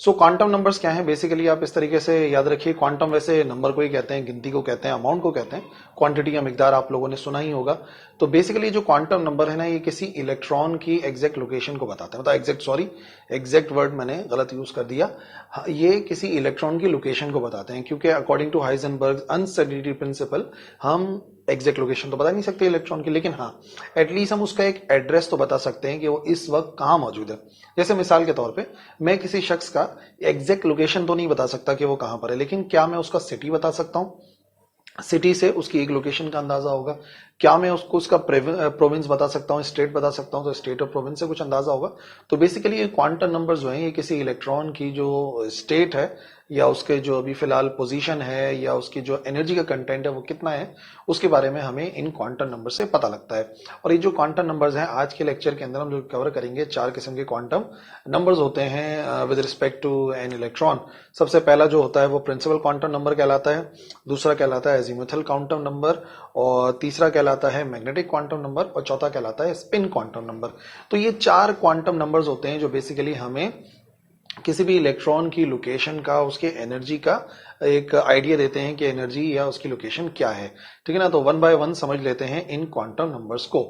सो quantum numbers क्या हैं? Basically आप इस तरीके से याद रखिए, क्वांटम वैसे नंबर को ही कहते हैं, गिनती को कहते हैं, अमाउंट को कहते हैं, क्वांटिटी या मिकदार आप लोगों ने सुना ही होगा। तो बेसिकली जो क्वांटम नंबर है ना, ये किसी इलेक्ट्रॉन की एग्जैक्ट लोकेशन को बताते हैं, मतलब एग्जैक्ट वर्ड मैंने गलत यूज कर दिया। हाँ, ये किसी इलेक्ट्रॉन की लोकेशन को बताते हैं, क्योंकि according to Heisenberg uncertainty principle हम एग्जैक्ट लोकेशन तो बता नहीं सकते इलेक्ट्रॉन की, लेकिन हाँ एटलीस्ट हम उसका एक एड्रेस तो बता सकते हैं कि वो इस वक्त कहाँ मौजूद है। जैसे मिसाल के तौर पे मैं किसी शख्स का एग्जैक्ट लोकेशन तो नहीं बता सकता कि वो कहां पर है, लेकिन क्या मैं उसका सिटी बता सकता हूं? सिटी से उसकी एक लोकेशन का अंदाजा होगा। क्या मैं उसको उसका प्रोविंस बता सकता हूँ, स्टेट बता सकता हूँ, तो स्टेट और प्रोविंस से कुछ अंदाजा होगा। तो बेसिकली ये क्वांटम नंबर जो है, ये किसी इलेक्ट्रॉन की जो स्टेट है या उसके जो अभी फिलहाल पोजीशन है या उसकी जो एनर्जी का कंटेंट है वो कितना है, उसके बारे में हमें इन क्वांटम नंबर से पता लगता है। और ये जो क्वांटम नंबर्स हैं, आज के लेक्चर के अंदर हम जो कवर करेंगे, 4 किस्म के क्वांटम नंबर्स होते हैं with respect to an electron. सबसे पहला जो होता है वो प्रिंसिपल क्वांटम नंबर कहलाता है, दूसरा कहलाता है अजीमुथल क्वांटम नंबर, और तीसरा कहलाता है मैग्नेटिक क्वांटम नंबर, और चौथा कहलाता है स्पिन क्वांटम नंबर। तो ये 4 क्वांटम नंबर्स होते हैं जो बेसिकली हमें किसी भी इलेक्ट्रॉन की लोकेशन का, उसके एनर्जी का एक आइडिया देते हैं कि एनर्जी या उसकी लोकेशन क्या है। ठीक है ना? तो वन बाय वन समझ लेते हैं इन क्वांटम नंबर्स को।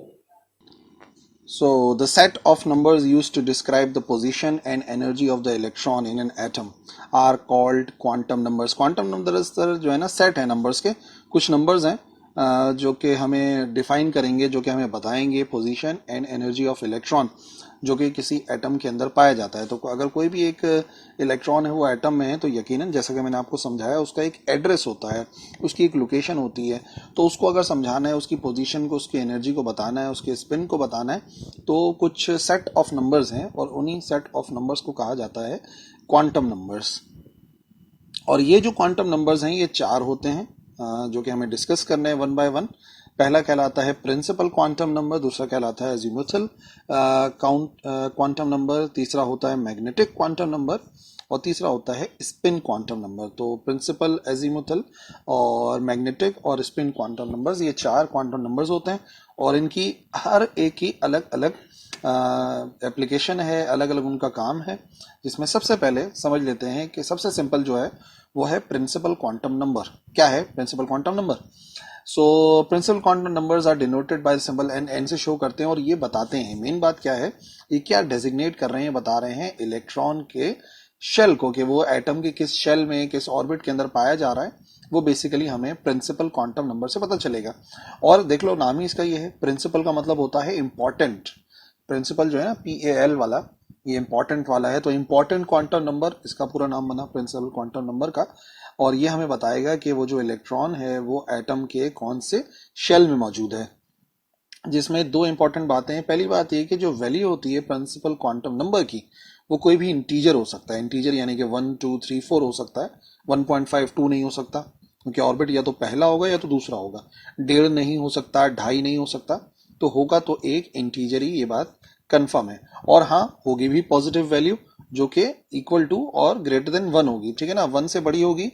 So the set of numbers used to describe the position and energy of the electron in an atom are called quantum numbers. Quantum numbers जो है ना सेट है नंबर्स के, कुछ नंबर्स हैं जो कि हमें डिफाइन करेंगे, जो कि हमें बताएंगे position and energy of electron जो कि किसी एटम के अंदर पाया जाता है। तो अगर कोई भी एक इलेक्ट्रॉन है वो एटम में है, तो यकीनन जैसा कि मैंने आपको समझाया, उसका एक एड्रेस होता है, उसकी एक लोकेशन होती है। तो उसको अगर समझाना है, उसकी पोजीशन को, उसकी एनर्जी को बताना है, उसके स्पिन को बताना है, तो कुछ सेट ऑफ नंबर्स हैं और उन्हीं सेट ऑफ नंबर्स को कहा जाता है क्वांटम नंबर्स। और ये जो क्वांटम नंबर्स हैं ये 4 होते हैं जो कि हमें डिस्कस करने हैं वन बाय वन। पहला कहलाता है प्रिंसिपल क्वांटम नंबर, दूसरा कहलाता है अजीमुथल क्वांटम नंबर, तीसरा होता है मैग्नेटिक क्वांटम नंबर, और तीसरा होता है स्पिन क्वांटम नंबर। तो प्रिंसिपल, अजीमुथल और मैग्नेटिक और स्पिन क्वांटम नंबर्स, ये 4 क्वांटम नंबर्स होते हैं और इनकी हर एक की अलग अलग एप्लीकेशन है, अलग अलग उनका काम है। जिसमें सबसे पहले समझ लेते हैं कि सबसे सिंपल जो है वो है प्रिंसिपल क्वांटम नंबर। क्या है principal quantum number? So principal quantum numbers are denoted by symbol n. N से शो करते हैं और ये बताते हैं, मेन बात क्या है, ये क्या डेजिग्नेट कर रहे हैं, बता रहे हैं इलेक्ट्रॉन के शेल को, कि वो एटम के किस शेल में, किस ऑर्बिट के अंदर पाया जा रहा है, वो बेसिकली हमें प्रिंसिपल क्वांटम नंबर से पता चलेगा। और देख लो, नाम ही इसका ये है, प्रिंसिपल का मतलब होता है इंपॉर्टेंट। प्रिंसिपल जो है ना, PAL वाला, ये इंपॉर्टेंट वाला है। तो इंपॉर्टेंट क्वांटम नंबर इसका पूरा नाम बना प्रिंसिपल क्वांटम नंबर का। और ये हमें बताएगा कि वो जो इलेक्ट्रॉन है वो एटम के कौन से शेल में मौजूद है। जिसमें 2 इंपॉर्टेंट बातें हैं। पहली बात ये कि जो वैल्यू होती है प्रिंसिपल क्वांटम नंबर की, वो कोई भी इंटीजर हो सकता है। इंटीजर यानी कि 1 2 3 4 हो सकता है, 1.52 नहीं हो सकता, क्योंकि ऑर्बिट या तो पहला होगा या तो दूसरा होगा। 1.5 नहीं हो सकता, 2.5 नहीं हो सकता, तो होगा तो एक इंटीजर ही, ये बात कंफर्म है। और हाँ, होगी भी पॉजिटिव वैल्यू जो कि इक्वल टू और ग्रेटर देन 1 होगी। ठीक है ना? 1 से बड़ी होगी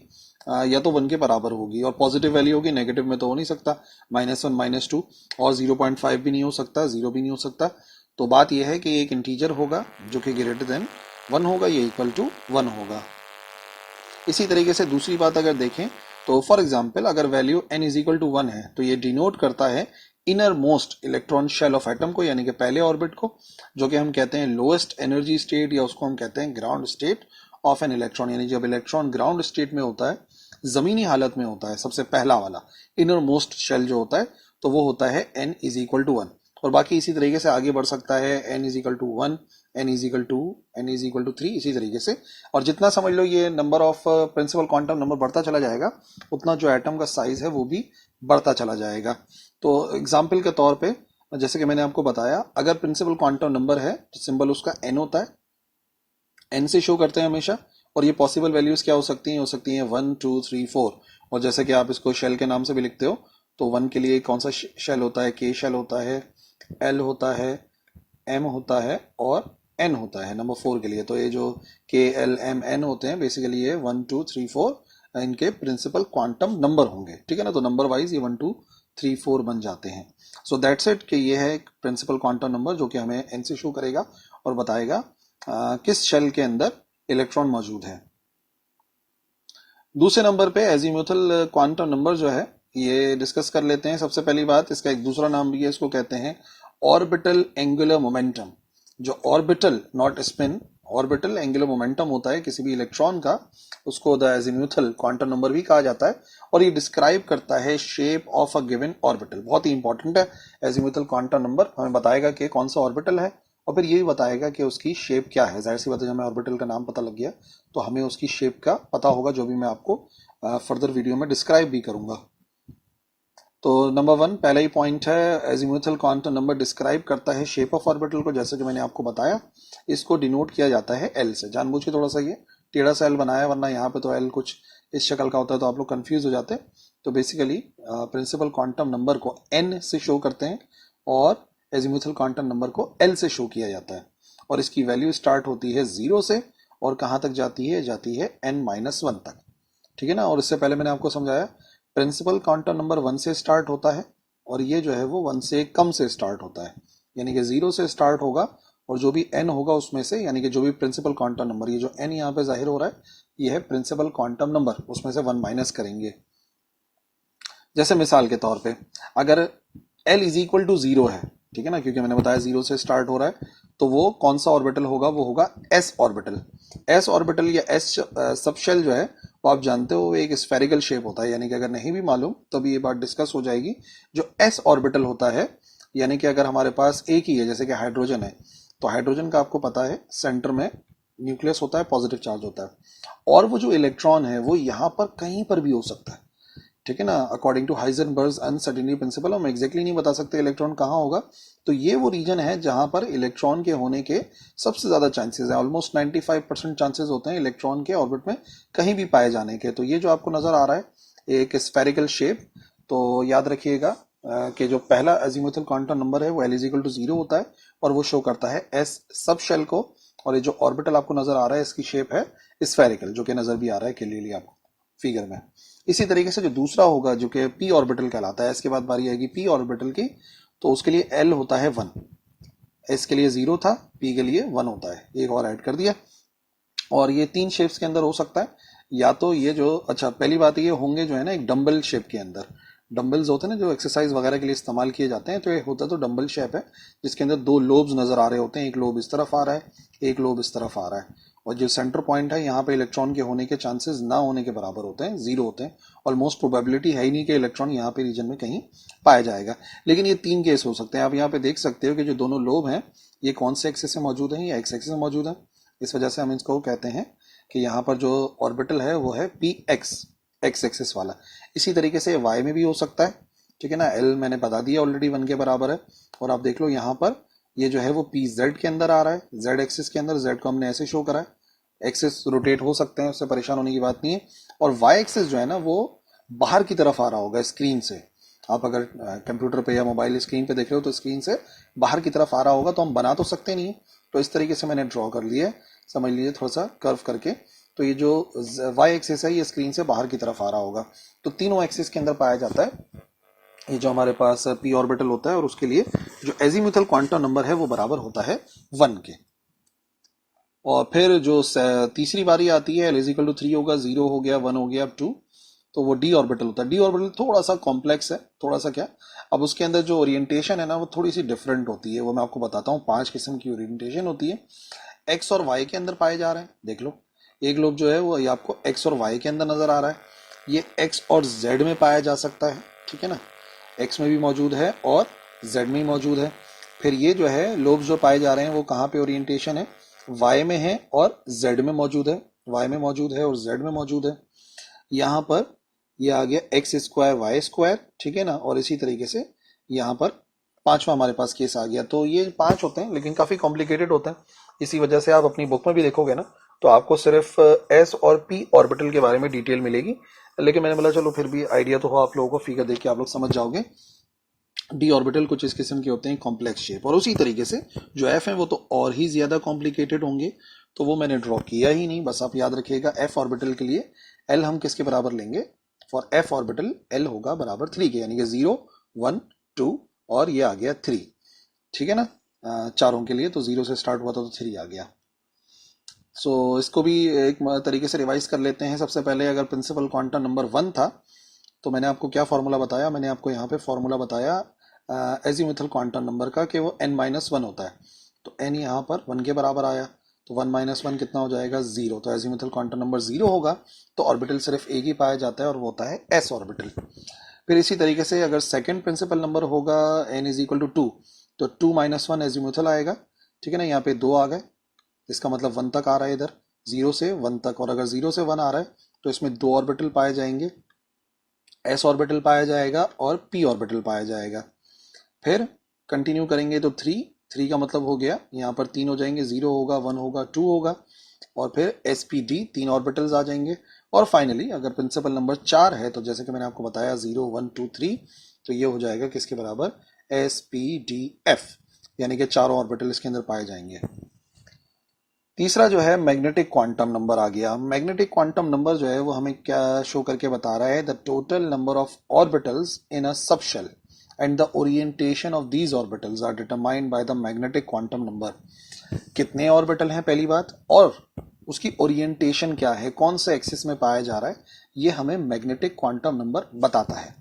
या तो 1 के बराबर होगी, और पॉजिटिव वैल्यू होगी, नेगेटिव में तो हो नहीं सकता, -1 -2, और 0.5 भी नहीं हो सकता, 0 भी नहीं हो सकता। तो बात यह है कि एक इंटीजर होगा जो कि ग्रेटर देन 1 होगा, ये इक्वल टू 1 होगा। इसी तरीके से दूसरी बात अगर देखें तो फॉर एग्जाम्पल अगर value n is equal to 1 है, तो ये डिनोट करता है inner most electron shell of atom को, यानी कि पहले ऑर्बिट को, जो कि हम कहते हैं लोएस्ट एनर्जी स्टेट, या उसको हम कहते हैं ground state of an electron. यानी जब इलेक्ट्रॉन ग्राउंड स्टेट में होता है, जमीनी हालत में होता है, सबसे पहला वाला इनर मोस्ट शेल जो होता है, तो वो होता है n इज इक्वल टू 1। और बाकी इसी तरीके से आगे बढ़ सकता है, n is equal to 1, n is equal to, n is equal to 3, इसी तरीके से। और जितना समझ लो ये number of principal quantum number बढ़ता चला जाएगा, उतना जो एटम का साइज है वो भी बढ़ता चला जाएगा। तो एग्जाम्पल के तौर पे, जैसे कि मैंने आपको बताया, अगर प्रिंसिपल क्वांटम नंबर है तो सिंबल उसका n होता है, n से शो करते हैं हमेशा। और ये पॉसिबल वैल्यूज क्या हो सकती हैं? हो सकती हैं 1 2 3 4। और जैसे कि आप इसको शेल के नाम से भी लिखते हो, तो 1 के लिए कौन सा शेल होता है? K शेल होता है, L होता है, M होता है और N होता है नंबर 4 के लिए। तो ये जो K L M N होते हैं, बेसिकली ये 1 2 3 4 इनके प्रिंसिपल क्वांटम नंबर होंगे। ठीक है ना? तो नंबर वाइज ये 1 2 3 4 बन जाते हैं। सो दैट्स इट, कि ये है प्रिंसिपल क्वांटम नंबर जो कि हमें n से शो करेगा और बताएगा किस शेल के अंदर इलेक्ट्रॉन मौजूद है। दूसरे नंबर पे एजीमुथल क्वांटम नंबर जो है ये डिस्कस कर लेते हैं। सबसे पहली बात, इसका एक दूसरा नाम भी है, इसको कहते हैं ऑर्बिटल एंगुलर मोमेंटम। जो orbital, not spin, orbital angular momentum होता है किसी भी इलेक्ट्रॉन का, उसको द एजीमुथल क्वांटम नंबर भी कहा जाता है। और ये डिस्क्राइब करता है shape of a given orbital. बहुत ही इंपॉर्टेंट है। एजीमुथल क्वांटम नंबर हमें बताएगा कि कौन सा ऑर्बिटल है और फिर ये भी बताएगा कि उसकी शेप क्या है। जाहिर सी बात है, जब हमें ऑर्बिटल का नाम पता लग गया तो हमें उसकी शेप का पता होगा, जो भी मैं आपको फर्दर वीडियो में डिस्क्राइब भी करूंगा। तो नंबर 1 पहला ही पॉइंट है, एजीमुथल क्वांटम नंबर डिस्क्राइब करता है शेप ऑफ ऑर्बिटल को, जैसे कि मैंने आपको बताया। इसको डिनोट किया जाता है एल से। जानबूझ के थोड़ा सा ये टेढ़ा सा एल बनाया, वरना यहाँ पे तो एल कुछ इस शक्ल का होता है तो आप लोग कंफ्यूज हो जाते हैं। तो बेसिकली प्रिंसिपल क्वांटम नंबर को एन से शो करते हैं और एजीमुथल क्वांटम नंबर को एल से शो किया जाता है। और इसकी वैल्यू स्टार्ट होती है 0 से और कहाँ तक जाती है? जाती है n-1 तक। ठीक है ना। और इससे पहले मैंने आपको समझाया प्रिंसिपल क्वांटम नंबर 1 से स्टार्ट होता है और ये जो है वो 1 से कम से स्टार्ट होता है, यानी कि 0 से स्टार्ट होगा और जो भी n होगा उसमें से, यानी कि जो भी प्रिंसिपल क्वांटम नंबर, ये जो n यहाँ पे जाहिर हो रहा है ये है प्रिंसिपल क्वांटम नंबर, उसमें से 1 माइनस करेंगे। जैसे मिसाल के तौर पे अगर L इज इक्वल टू 0 है, ठीक है ना, क्योंकि मैंने बताया 0 से स्टार्ट हो रहा है, तो वो कौन सा ऑर्बिटल होगा? वो होगा s ऑर्बिटल। s ऑर्बिटल या s सबशेल जो है वो आप जानते हो एक स्फेरिकल शेप होता है, यानी कि अगर नहीं भी मालूम तो भी ये बात डिस्कस हो जाएगी। जो s ऑर्बिटल होता है, यानी कि अगर हमारे पास एक ही है, जैसे कि हाइड्रोजन है, तो हाइड्रोजन का आपको पता है सेंटर में न्यूक्लियस होता है, पॉजिटिव चार्ज होता है, और वो जो इलेक्ट्रॉन है वो यहाँ पर कहीं पर भी हो सकता है। ठीक है ना। अकॉर्डिंग टू हाइजेनबर्ग्स अनसर्टेनिटी प्रिंसिपल हम एग्जैक्टली नहीं बता सकते इलेक्ट्रॉन कहाँ होगा। तो ये वो रीजन है जहां पर इलेक्ट्रॉन के होने के सबसे ज्यादा चांसेस है। ऑलमोस्ट 95% चांसेस होते हैं इलेक्ट्रॉन के ऑर्बिट में कहीं भी पाए जाने के। तो ये जो आपको नजर आ रहा है एक स्फेरिकल शेप, तो याद रखिएगा कि जो पहला अजीमुथल क्वांटम नंबर है वो L इक्वल टू 0 होता है और वो शो करता है S सब शेल को। और ये जो ऑर्बिटल आपको नजर आ रहा है इसकी शेप है स्फेरिकल, जो कि नजर भी आ रहा है क्लियरली आपको फिगर में। इसी तरीके से जो दूसरा होगा जो कि p ऑर्बिटल कहलाता है, इसके बाद बारी आएगी p ऑर्बिटल की, तो उसके लिए L होता है 1, S के लिए 0 था, p के लिए 1 होता है, एक और ऐड कर दिया। और ये 3 शेप्स के अंदर हो सकता है, या तो ये जो, अच्छा पहली बात ये होंगे जो है ना एक डम्बल शेप के अंदर। डम्बल्स होते हैं ना जो एक्सरसाइज वगैरह के लिए इस्तेमाल किए जाते हैं, तो ये होता तो डम्बल शेप है, जिसके अंदर 2 लोब्स नजर आ रहे होते हैं, एक लोब इस तरफ आ रहा है, एक लोब इस तरफ आ रहा है। और जो सेंटर पॉइंट है यहाँ पे इलेक्ट्रॉन के होने के चांसेस ना होने के बराबर होते हैं, 0 होते हैं। ऑलमोस्ट प्रोबेबिलिटी है ही नहीं कि इलेक्ट्रॉन यहाँ पे रीजन में कहीं पाया जाएगा। लेकिन ये 3 केस हो सकते हैं। आप यहाँ पे देख सकते हो कि जो दोनों लोब हैं ये कौन से एक्सिस में मौजूद है? या एक्स एक्सिस में मौजूद है। इस वजह से हम इसको कहते हैं कि यहाँ पर जो ऑर्बिटल है वो है पी एक्स, एक्स एक्सिस वाला। इसी तरीके से वाई में भी हो सकता है, ठीक है ना। एल मैंने बता दिया ऑलरेडी 1 के बराबर है। और आप देख लो यहाँ पर ये जो है वो पी जेड के अंदर आ रहा है, जेड एक्सिस के अंदर। जेड को हमने ऐसे शो करा है, एक्सिस रोटेट हो सकते हैं, उससे परेशान होने की बात नहीं है। और वाई एक्सिस जो है ना वो बाहर की तरफ आ रहा होगा स्क्रीन से। आप अगर कंप्यूटर पे या मोबाइल स्क्रीन पे देख रहे हो तो स्क्रीन से बाहर की तरफ आ रहा होगा, तो हम बना तो सकते नहीं है, तो इस तरीके से मैंने ड्रॉ कर लिया है, समझ लीजिए थोड़ा सा कर्व करके। तो ये जो वाई एक्सिस है ये स्क्रीन से बाहर की तरफ आ रहा होगा। तो तीनों एक्सिस के अंदर पाया जाता है ये जो हमारे पास पी ऑर्बिटल होता है, और उसके लिए जो एजीमुथल क्वांटम नंबर है वो बराबर होता है 1 के। और फिर जो तीसरी बारी आती है L इज इक्वल टू 3 होगा, 0 हो गया, 1 हो गया, अब 2, तो वो डी ऑर्बिटल होता है। डी ऑर्बिटल थोड़ा सा कॉम्प्लेक्स है, थोड़ा सा क्या, अब उसके अंदर जो ओरिएंटेशन है ना वो थोड़ी सी डिफरेंट होती है, वो मैं आपको बताता हूँ। 5 किस्म की ओरिएंटेशन होती है, एक्स और वाई के अंदर पाए जा रहे हैं। देख लो एक लोब जो है वो ये आपको एक्स और वाई के अंदर नजर आ रहा है, ये एक्स और जेड में पाया जा सकता है, ठीक है ना। एक्स में भी मौजूद है और जेड में ही मौजूद है। फिर ये जो है लोब्स जो पाए जा रहे हैं वो कहाँ पे ओरिएंटेशन है? वाई में है और जेड में मौजूद है, वाई में मौजूद है और जेड में मौजूद है। यहाँ पर ये आ गया एक्स स्क्वायर वाई स्क्वायर, ठीक है ना। और इसी तरीके से यहाँ पर पांचवा हमारे पास केस आ गया। तो ये 5 होते हैं लेकिन काफी कॉम्प्लिकेटेड होते हैं, इसी वजह से आप अपनी बुक में भी देखोगे ना तो आपको सिर्फ एस और पी ऑर्बिटल के बारे में डिटेल मिलेगी। लेकिन मैंने बोला चलो फिर भी आइडिया तो हो आप लोगों को, फिगर देख के आप लोग समझ जाओगे। डी ऑर्बिटल कुछ इस किस्म के होते हैं, कॉम्प्लेक्स शेप। और उसी तरीके से जो एफ है वो तो और ही ज्यादा कॉम्प्लिकेटेड होंगे, तो वो मैंने ड्रॉ किया ही नहीं। बस आप याद रखिएगा एफ ऑर्बिटल के लिए एल हम किसके बराबर लेंगे? फॉर एफ ऑर्बिटल एल होगा बराबर 3 के, यानी कि 0, 1, 2 और ये आ गया 3, ठीक है ना। चारों के लिए तो 0 से स्टार्ट हुआ था तो 3 आ गया। इसको भी एक तरीके से रिवाइज कर लेते हैं। सबसे पहले अगर प्रिंसिपल क्वांटम नंबर 1 था तो मैंने आपको क्या फॉर्मूला बताया, मैंने आपको यहाँ पे फॉर्मूला बताया एजीमुथल क्वांटम नंबर का कि वो n-1 होता है। तो n यहाँ पर 1 के बराबर आया, तो 1 - 1 कितना हो जाएगा, 0। तो एजीमुथल क्वांटम नंबर 0 होगा तो ऑर्बिटल सिर्फ एक ही पाया जाता है और वो होता है s ऑर्बिटल। फिर इसी तरीके से अगर सेकंड प्रिंसिपल नंबर होगा n = 2, तो 2 - 1 एजीमुथल आएगा, ठीक है ना। यहाँ पे 2 आ गए, इसका मतलब 1 तक आ रहा है इधर, 0 से 1 तक। और अगर 0 से 1 आ रहा है तो इसमें 2 ऑर्बिटल पाए जाएंगे, s ऑर्बिटल पाया जाएगा और p ऑर्बिटल पाया जाएगा। फिर कंटिन्यू करेंगे तो 3 का मतलब हो गया, यहाँ पर 3 हो जाएंगे, 0 होगा, 1 होगा, 2 होगा, और फिर sp-d 3 ऑर्बिटल्स आ जाएंगे। और फाइनली अगर प्रिंसिपल नंबर 4 है तो जैसे कि मैंने आपको बताया 0 1 2 3, तो ये हो जाएगा किसके बराबर, sp-d-f, यानी कि 4 ऑर्बिटल इसके अंदर पाए जाएंगे। तीसरा जो है मैग्नेटिक क्वांटम नंबर आ गया। मैग्नेटिक क्वांटम नंबर जो है वो हमें क्या शो करके बता रहा है, the total number of orbitals in a subshell and the orientation of these orbitals are determined by the magnetic quantum number. कितने ऑर्बिटल हैं पहली बात, और उसकी ओरिएंटेशन क्या है, कौन से एक्सिस में पाया जा रहा है, ये हमें मैग्नेटिक क्वांटम नंबर बताता है।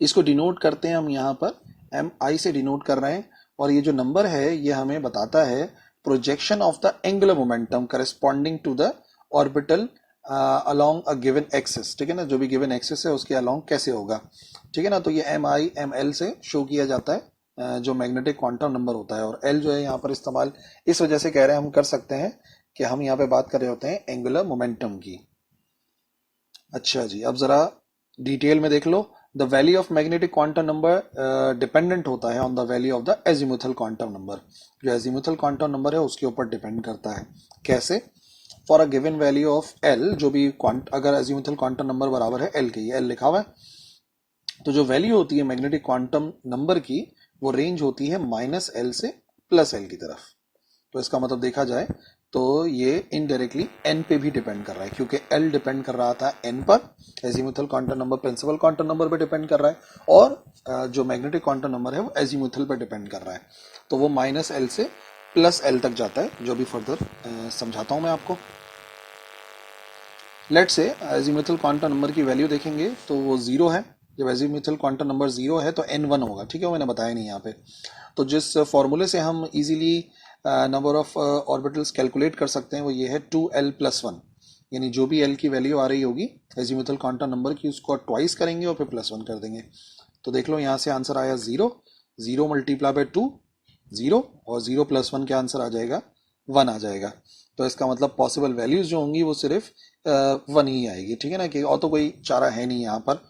इसको डिनोट करते हैं हम यहाँ पर mi से डिनोट कर रहे हैं, और ये जो नंबर है ये हमें बताता है projection of the angular momentum corresponding to the orbital along a given axis, ठीक है ना। जो भी गिवन एक्सिस है उसके अलोंग कैसे होगा, ठीक है ना। तो ये mi ml से शो किया जाता है जो मैग्नेटिक क्वांटम नंबर होता है। और l जो है यहाँ पर इस्तेमाल इस वजह से कह रहे हैं, हम कर सकते हैं कि हम यहाँ पे बात कर रहे होते हैं एंगुलर मोमेंटम की। अच्छा जी, अब जरा डिटेल में देख लो। The value of magnetic quantum number dependent होता है on the value of the azimuthal quantum number. जो एजीमुथल क्वांटम नंबर है उसके ऊपर डिपेंड करता है। कैसे, for a given value of l, जो भी अगर एजीमुथल क्वांटम नंबर बराबर है एल के, ये एल लिखा हुआ है, तो जो वैल्यू होती है मैग्नेटिक क्वांटम नंबर की वो रेंज होती है -l से +l की तरफ। तो इसका मतलब देखा जाए तो ये इनडायरेक्टली n पे भी डिपेंड कर रहा है, क्योंकि l डिपेंड कर रहा था n पर, azimuthal quantum number principal quantum number पे डिपेंड कर रहा है, और जो मैग्नेटिक क्वांटम नंबर है वो एजीमुथल पर डिपेंड कर रहा है। तो वो -l से +l तक जाता है, जो भी फर्दर समझाता हूं मैं आपको। लेट से एजीमुथल क्वांटम नंबर की वैल्यू देखेंगे तो वो 0 है। जब एजीमुथल क्वांटम नंबर 0 है तो n1 होगा, ठीक है, वो मैंने बताया नहीं यहाँ पे। तो जिस फॉर्मूले से हम easily number of orbitals calculate कर सकते हैं वो ये है 2l+1, यानी जो भी l की वैल्यू आ रही होगी एजीमुथल क्वांटम नंबर की, उसको ट्वाइस करेंगे और फिर +1 कर देंगे। तो देख लो यहाँ से आंसर आया 0, 0 × 2 0, और 0+1 क्या आंसर आ जाएगा, 1 आ जाएगा। तो इसका मतलब पॉसिबल वैल्यूज जो होंगी वो सिर्फ 1 ही आएगी, ठीक है ना, कि और तो कोई चारा है नहीं यहाँ पर,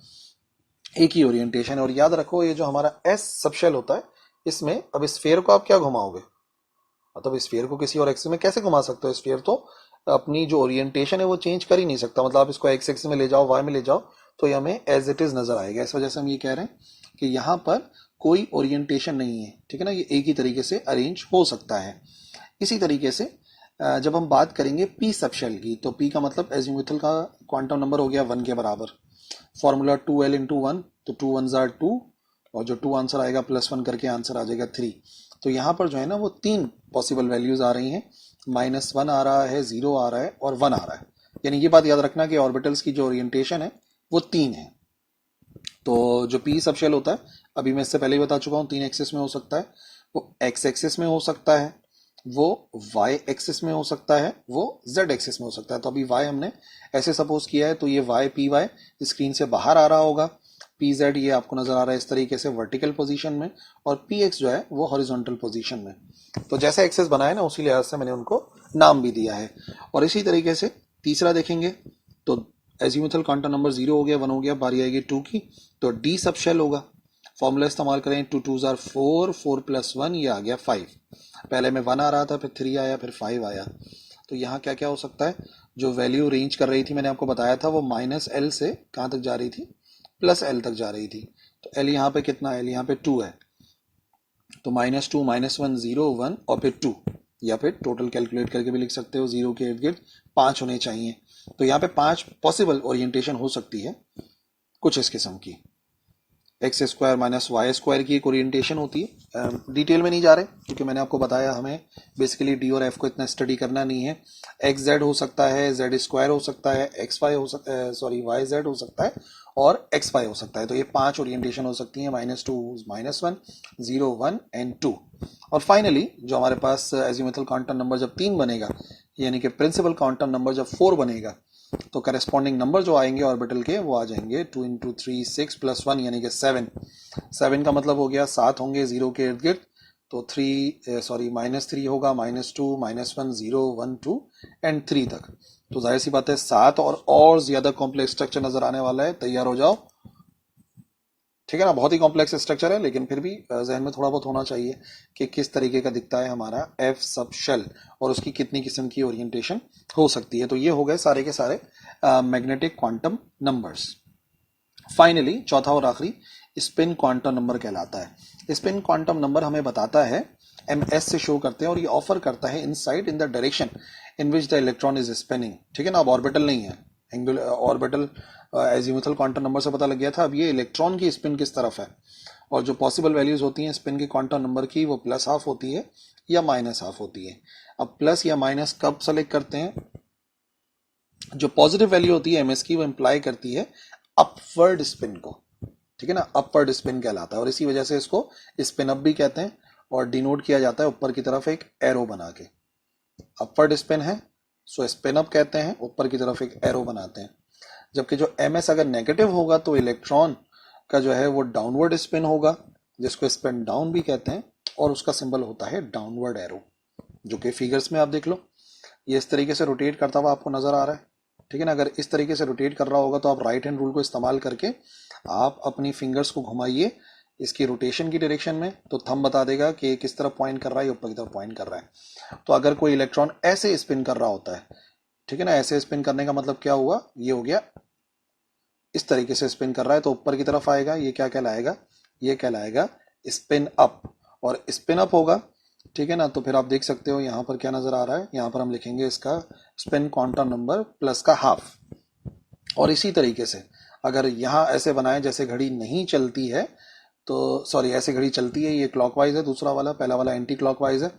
एक ही ओरिएंटेशन। और याद रखो ये जो हमारा एस सबशेल होता है, इसमें अब स्फीयर को आप क्या घुमाओगे, मतलब स्फीयर को किसी और एक्सिस में कैसे घुमा सकते हो। स्फीयर तो अपनी जो ओरिएंटेशन है वो चेंज कर ही नहीं सकता, मतलब आप इसको एक्स एक्सिस में ले जाओ, वाई में ले जाओ, तो ये हमें एज इट इज नजर आएगा। इस वजह से हम ये कह रहे हैं कि यहाँ पर कोई ओरिएंटेशन नहीं है, ठीक है ना, ये एक ही तरीके से अरेंज हो सकता है। इसी तरीके से जब हम बात करेंगे पी सबशेल की, तो पी का मतलब एजीमुथल का क्वांटम नंबर हो गया 1 के बराबर। फॉर्मूला 2l × 1, तो 2 1s are 2, और जो 2 आंसर आएगा +1 करके आंसर आ जाएगा 3। तो यहाँ पर जो है ना वो 3 पॉसिबल वैल्यूज आ रही हैं, -1 आ रहा है, 0 आ रहा है और 1 आ रहा है। यानी ये बात याद रखना कि ऑर्बिटल्स की जो ओरिएंटेशन है वो 3 है। तो जो पी सबशेल होता है, अभी मैं इससे पहले ही बता चुका हूँ, 3 एक्सिस में हो सकता है, वो एक्स एक्सिस में हो सकता है, वो वाई एक्सिस में हो सकता है, वो जेड एक्सिस में हो सकता है। तो अभी वाई हमने ऐसे सपोज किया है, तो ये वाई पी वाई स्क्रीन से बाहर आ रहा होगा, पी जेड ये आपको नजर आ रहा है इस तरीके से वर्टिकल पोजीशन में, और पी एक्स जो है वो हॉरिजॉन्टल पोजीशन में। तो जैसे एक्सिस बनाया ना उसी लिहाज से मैंने उनको नाम भी दिया है। और इसी तरीके से तीसरा देखेंगे तो एजीमुथल क्वांटम नंबर 0 हो गया, 1 हो गया, बारी आएगी 2 की, तो डी सबशेल होगा। फॉर्मूला इस्तेमाल करें, 2 2s are 4, 4 + 1 ये आ गया 5। पहले में 1 आ रहा था, फिर 3 आया, फिर 5 आया। तो यहाँ क्या क्या हो सकता है, जो वैल्यू रेंज कर रही थी मैंने आपको बताया था वो -l से कहाँ तक जा रही थी, +l तक जा रही थी। तो l यहाँ पे कितना है, l यहाँ पे 2 है, तो -2 -1 0 1 और फिर 2, या फिर टोटल कैलकुलेट करके भी लिख सकते हो, 0 के इर्द गिर्द 5 होने चाहिए। तो यहाँ पे 5 पॉसिबल ओरिएंटेशन हो सकती है कुछ इस किस्म की। X square minus y square की एक ओरिएंटेशन होती है। डिटेल में नहीं जा रहे क्योंकि मैंने आपको बताया हमें बेसिकली डी और एफ को इतना स्टडी करना नहीं है। एक्स जेड हो सकता है, जेड स्क्वायर हो सकता है, एक्स वाई हो सकता है, सॉरी वाई जेड हो सकता है और एक्स वाई हो सकता है। तो ये 5 ओरिएंटेशन हो सकती हैं, -2, -1, 0, 1 एंड 2। और फाइनली जो हमारे पास एजीमुथल क्वांटम नंबर जब 3 बनेगा, यानी कि प्रिंसिपल क्वांटम नंबर जब 4 बनेगा, तो करेस्पॉन्डिंग नंबर जो आएंगे ऑर्बिटल के वो आ जाएंगे 2 इंटू 3 6 प्लस 1 यानी कि 7। 7 का मतलब हो गया 7 होंगे 0 के इर्द गिर्द, तो -3 होगा, -2, -1, 0, 1, 2 एंड 3 तक। तो जाहिर सी बात है 7 और ज्यादा कॉम्प्लेक्स स्ट्रक्चर नजर आने वाला है, तैयार हो जाओ। ठीक है ना, बहुत ही कॉम्प्लेक्स स्ट्रक्चर है लेकिन फिर भी जहन में थोड़ा बहुत होना चाहिए कि किस तरीके का दिखता है हमारा एफ सब शेल और उसकी कितनी किस्म की ओरिएंटेशन हो सकती है। तो ये हो गए सारे के सारे मैग्नेटिक क्वांटम नंबर्स। फाइनली चौथा और आखिरी स्पिन क्वांटम नंबर कहलाता है। स्पिन क्वांटम नंबर हमें बताता है, ms से शो करते हैं और ये ऑफर करता है insight in the direction in which the electron is spinning. ठीक है ना, अब ऑर्बिटल नहीं है, angular orbital azimuthal quantum number से पता लग गया था। अब ये इलेक्ट्रॉन की स्पिन किस तरफ है और जो पॉसिबल वैल्यूज होती हैं स्पिन के क्वांटम नंबर की वो +½ होती है या -½ होती है। अब प्लस या माइनस कब सेलेक्ट करते हैं? जो पॉजिटिव वैल्यू होती है ms की वो इंप्लाई करती है अपवर्ड स्पिन को। ठीक है ना, अपवर्ड स्पिन कहलाता है और इसी वजह से इसको स्पिन अप भी कहते हैं और डिनोट किया जाता है ऊपर की तरफ एक एरो बना के। अपवर्ड स्पिन है सो स्पिन अप कहते हैं, ऊपर की तरफ एक एरो बनाते हैं। जबकि जो ms अगर नेगेटिव होगा तो इलेक्ट्रॉन का जो है वो डाउनवर्ड स्पिन होगा, जिसको स्पिन डाउन भी कहते हैं और उसका सिंबल होता है डाउनवर्ड एरो, जो कि फिगर्स में आप देख लो ये इस तरीके से रोटेट करता हुआ आपको नजर आ रहा है। ठीक है ना, अगर इस तरीके से रोटेट कर रहा होगा तो आप राइट हैंड रूल को इस्तेमाल करके आप अपनी फिंगर्स को घुमाइए इसकी रोटेशन की डायरेक्शन में, तो थंब बता देगा कि किस तरफ पॉइंट कर रहा है, ऊपर की तरफ पॉइंट कर रहा है। तो अगर कोई इलेक्ट्रॉन ऐसे स्पिन कर रहा होता है, ठीक है ना, ऐसे स्पिन करने का मतलब क्या हुआ, ये हो गया इस तरीके से स्पिन कर रहा है तो ऊपर की तरफ आएगा, ये क्या कहलाएगा, ये कहलाएगा स्पिन अप। और स्पिन अप होगा, ठीक है ना, तो फिर आप देख सकते हो यहाँ पर क्या नजर आ रहा है, यहाँ पर हम लिखेंगे इसका स्पिन क्वांटम नंबर प्लस का हाफ। और इसी तरीके से अगर यहाँ ऐसे बनाए जैसे घड़ी नहीं चलती है, तो सॉरी ऐसे घड़ी चलती है, ये क्लॉकवाइज है दूसरा वाला, पहला वाला एंटी क्लॉकवाइज है,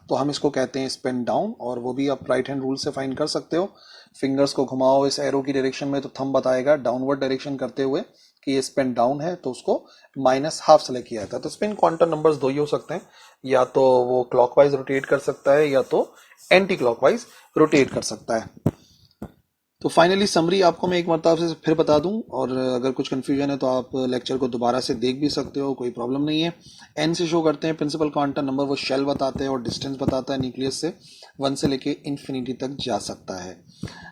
तो हम इसको कहते हैं स्पिन डाउन। और वो भी आप राइट हैंड रूल से फाइंड कर सकते हो। फिंगर्स को घुमाओ इस एरो की डायरेक्शन में तो थंब बताएगा डाउनवर्ड डायरेक्शन करते हुए कि ये स्पिन डाउन है, तो उसको -½ सेलेक्ट किया जाता है। तो स्पिन क्वांटम नंबर्स दो ही हो सकते हैं, या तो वो क्लॉकवाइज रोटेट कर सकता है या तो एंटी क्लॉकवाइज रोटेट कर सकता है। तो फाइनली समरी आपको मैं एक मरतबा से फिर बता दूं, और अगर कुछ कंफ्यूजन है तो आप लेक्चर को दोबारा से देख भी सकते हो, कोई प्रॉब्लम नहीं है। एन से शो करते हैं प्रिंसिपल क्वांटम नंबर, वो शेल बताते हैं और डिस्टेंस बताता है न्यूक्लियस से 1 से लेके इन्फिनिटी तक जा सकता है।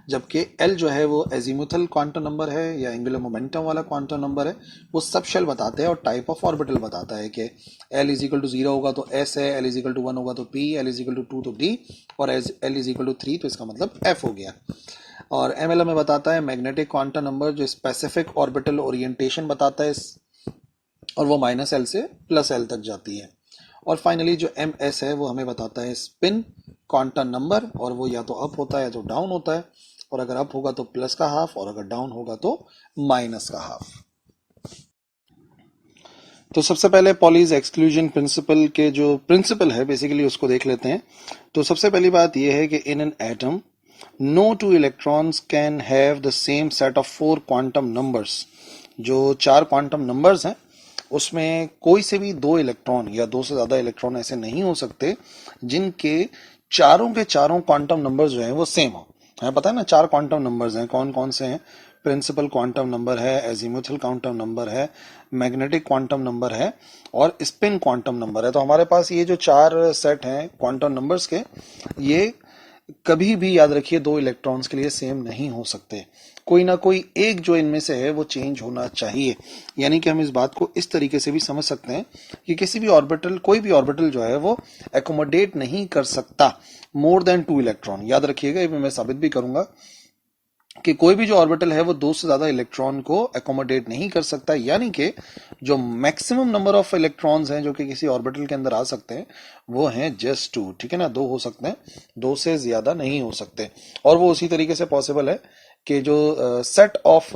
जबकि एल जो है वो एजीमुथल क्वांटम नंबर है या एंगुलर मोमेंटम वाला क्वांटम नंबर है, वो सब शेल बताते हैं और टाइप ऑफ ऑर्बिटल बताता है कि एल = 0 होगा तो एस है, एल = 1 होगा तो पी, एल = 2 तो डी, और एल = 3 तो इसका मतलब एफ हो गया। और एमएल में बताता है मैग्नेटिक क्वांटम नंबर, जो स्पेसिफिक ऑर्बिटल ओरिएंटेशन बताता है और वो -L से +L तक जाती है। और फाइनली जो MS है वो हमें बताता है स्पिन क्वांटम नंबर, और वो या तो अप होता है या तो डाउन होता है, और अगर अप होगा तो प्लस का हाफ और अगर डाउन होगा तो माइनस का हाफ। तो सबसे पहले पॉलीज एक्सक्लूजन प्रिंसिपल के जो प्रिंसिपल है बेसिकली उसको देख लेते हैं। तो सबसे पहली बात यह है कि in an atom no two electrons can have the same set of 4 quantum numbers। जो 4 क्वांटम नंबर्स हैं उसमें कोई से भी 2 इलेक्ट्रॉन या 2 से ज्यादा इलेक्ट्रॉन ऐसे नहीं हो सकते जिनके चारों के चारों क्वांटम नंबर्स जो हैं वो सेम हो। है पता है ना, 4 क्वांटम नंबर्स हैं, कौन कौन से हैं? प्रिंसिपल क्वांटम नंबर है, एजीमुथल क्वांटम नंबर है, मैग्नेटिक क्वांटम नंबर है और स्पिन क्वांटम नंबर है। तो हमारे पास ये जो 4 सेट हैं क्वांटम नंबर्स के, ये कभी भी याद रखिए 2 इलेक्ट्रॉन्स के लिए सेम नहीं हो सकते। कोई ना कोई एक जो इनमें से है वो चेंज होना चाहिए। यानी कि हम इस बात को इस तरीके से भी समझ सकते हैं कि किसी भी ऑर्बिटल, कोई भी ऑर्बिटल जो है वो एकोमोडेट नहीं कर सकता मोर देन 2 इलेक्ट्रॉन। याद रखिएगा, ये मैं साबित भी करूंगा कि कोई भी जो ऑर्बिटल है वो 2 से ज्यादा इलेक्ट्रॉन को एकोमोडेट नहीं कर सकता। यानी कि जो मैक्सिमम नंबर ऑफ इलेक्ट्रॉन्स हैं जो कि किसी ऑर्बिटल के अंदर आ सकते हैं वो हैं जस्ट 2। ठीक है ना, 2 हो सकते हैं, 2 से ज्यादा नहीं हो सकते। और वो उसी तरीके से पॉसिबल है कि जो सेट ऑफ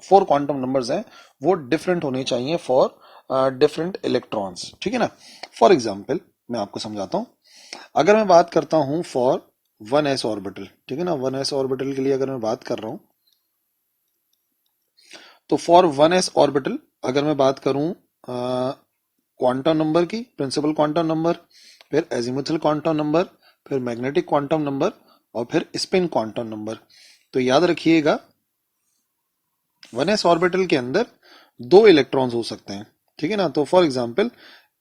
4 क्वांटम नंबर्स हैं वो डिफरेंट होने चाहिए फॉर डिफरेंट इलेक्ट्रॉन्स, ठीक है ना। फॉर एग्जाम्पल मैं आपको समझाता हूं, अगर मैं बात करता हूं फॉर 1s ऑर्बिटल, ठीक है ना, 1s ऑर्बिटल के लिए अगर मैं बात कर रहा हूं, तो फॉर 1s ऑर्बिटल अगर मैं बात करूं क्वांटम नंबर की, प्रिंसिपल क्वांटम नंबर, फिर एजीमुथल क्वांटम नंबर, फिर मैग्नेटिक क्वांटम नंबर और फिर स्पिन क्वांटम नंबर, तो याद रखिएगा 1s ऑर्बिटल के अंदर 2 इलेक्ट्रॉन्स हो सकते हैं, ठीक है ना। तो फॉर एग्जांपल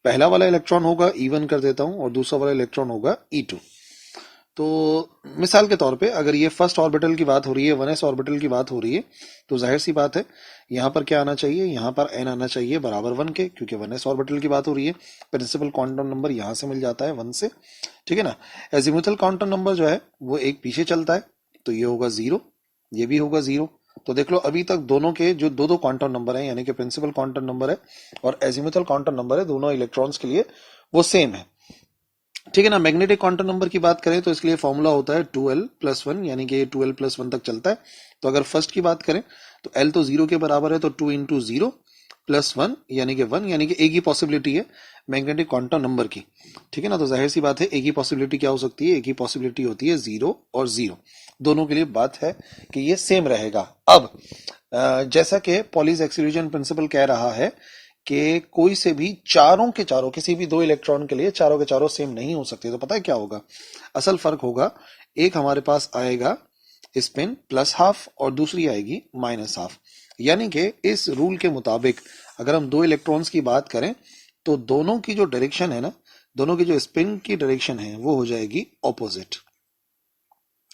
पहला वाला इलेक्ट्रॉन होगा E1 कर देता हूं और दूसरा वाला इलेक्ट्रॉन होगा E2। तो मिसाल के तौर पे अगर ये फर्स्ट ऑर्बिटल की बात हो रही है, 1s ऑर्बिटल की बात हो रही है, तो जाहिर सी बात है यहां पर क्या आना चाहिए, यहां पर n आना चाहिए बराबर 1 के, क्योंकि 1s ऑर्बिटल की बात हो रही है। प्रिंसिपल क्वांटम नंबर यहां से मिल जाता है 1 से, ठीक है ना। एजीमुथल क्वांटम नंबर जो है वो एक पीछे चलता है, तो ये होगा 0, ये भी होगा 0। तो देख लो अभी तक दोनों के जो दो दो क्वांटम नंबर है, यानी कि प्रिंसिपल क्वांटम नंबर है और एजीमुथल क्वांटम नंबर है, दोनों इलेक्ट्रॉन्स के लिए वो सेम है, ठीक है ना। मैग्नेटिक क्वांटम नंबर की बात करें तो इसके लिए फॉर्मूला होता है 2l+1, यानी कि 2l+1 तक चलता है। तो अगर फर्स्ट की बात करें तो l तो 0 के बराबर है, तो 2 इंटू 0 प्लस 1 यानी कि 1, यानी कि एक ही पॉसिबिलिटी है मैग्नेटिक क्वांटम नंबर की, ठीक है ना। तो जाहिर सी बात है एक ही पॉसिबिलिटी क्या हो सकती है, एक ही पॉसिबिलिटी होती है 0 और 0, दोनों के लिए बात है कि ये सेम रहेगा। अब जैसा कि पॉलीज एक्सक्लूजन प्रिंसिपल कह रहा है कि कोई से भी चारों के चारों, किसी भी 2 इलेक्ट्रॉन के लिए चारों के चारों सेम नहीं हो सकते, तो पता है क्या होगा, असल फर्क होगा, एक हमारे पास आएगा स्पिन +½ और दूसरी आएगी -½ यानी कि इस रूल के मुताबिक अगर हम 2 इलेक्ट्रॉन्स की बात करें तो दोनों की जो डायरेक्शन है ना, दोनों की जो स्पिन की डायरेक्शन है वो हो जाएगी ऑपोजिट।